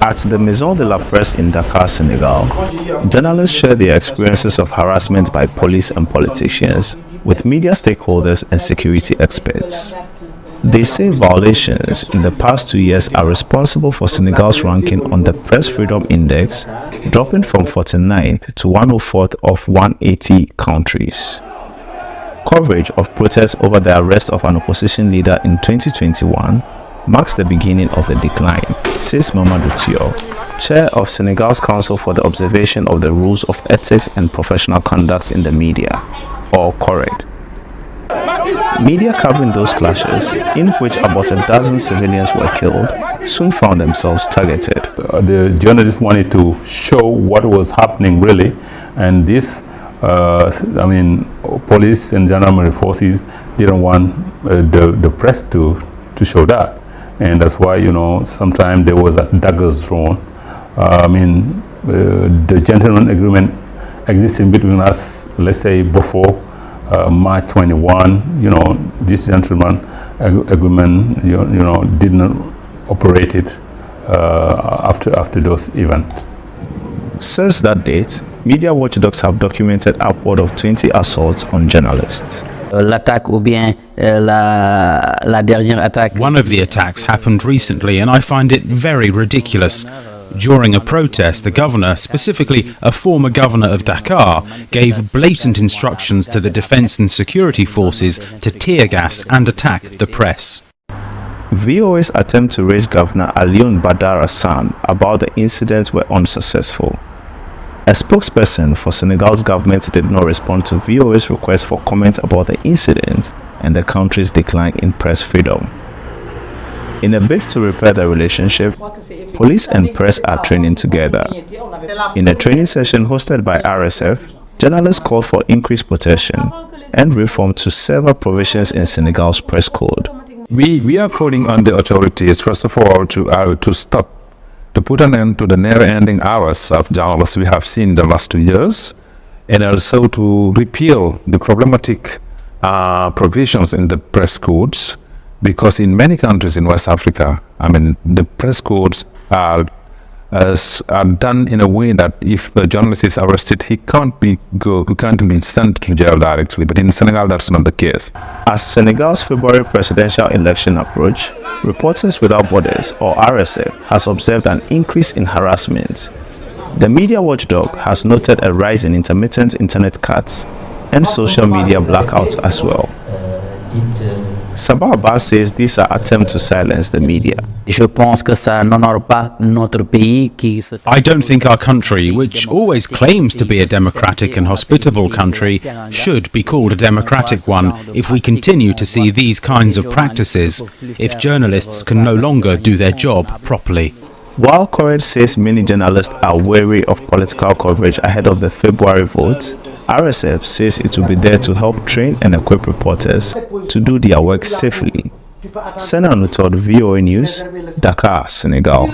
At the Maison de la Presse in Dakar, Senegal, journalists share their experiences of harassment by police and politicians with media stakeholders and security experts. They say violations in the past 2 years are responsible for Senegal's ranking on the Press Freedom Index, dropping from 49th to 104th of 180 countries. Coverage of protests over the arrest of an opposition leader in 2021 marks the beginning of the decline, says Mamadou Tio, chair of Senegal's Council for the Observation of the Rules of Ethics and Professional Conduct in the Media, or CORED. Media covering those clashes, in which about a dozen civilians were killed, soon found themselves targeted. The journalists wanted to show what was happening really, and this, police and gendarmerie forces didn't want the press to show that. And that's why, sometimes there was daggers drawn. The gentleman agreement existing between us, let's say before March 21, this gentleman agreement, didn't operate it after those events. Since that date, media watchdogs have documented upward of 20 assaults on journalists. One of the attacks happened recently, and I find it very ridiculous. During a protest, the governor, specifically a former governor of Dakar, gave blatant instructions to the defense and security forces to tear gas and attack the press. VOA's attempt to reach Governor Alioune Badara Sane about the incident were unsuccessful. A spokesperson for Senegal's government did not respond to VOA's request for comment about the incident and the country's decline in press freedom. In a bid to repair the relationship, police and press are training together. In a training session hosted by RSF, journalists called for increased protection and reform to several provisions in Senegal's press code. We are calling on the authorities, first of all, to stop, to put an end to the never-ending hours of journalists we have seen the last 2 years, and also to repeal the problematic provisions in the press codes, because in many countries in West Africa, the press codes are done in a way that if a journalist is arrested, he can't be sent to jail directly. But in Senegal, that's not the case. As Senegal's February presidential election approached, Reporters Without Borders, or RSF, has observed an increase in harassment. The media watchdog has noted a rise in intermittent internet cuts and social media blackouts as well. Sabah Abbas says these are attempts to silence the media. I don't think our country, which always claims to be a democratic and hospitable country, should be called a democratic one if we continue to see these kinds of practices, if journalists can no longer do their job properly. While CORED says many journalists are wary of political coverage ahead of the February vote, RSF says it will be there to help train and equip reporters to do their work safely. Senanu told VOA News, Dakar, Senegal.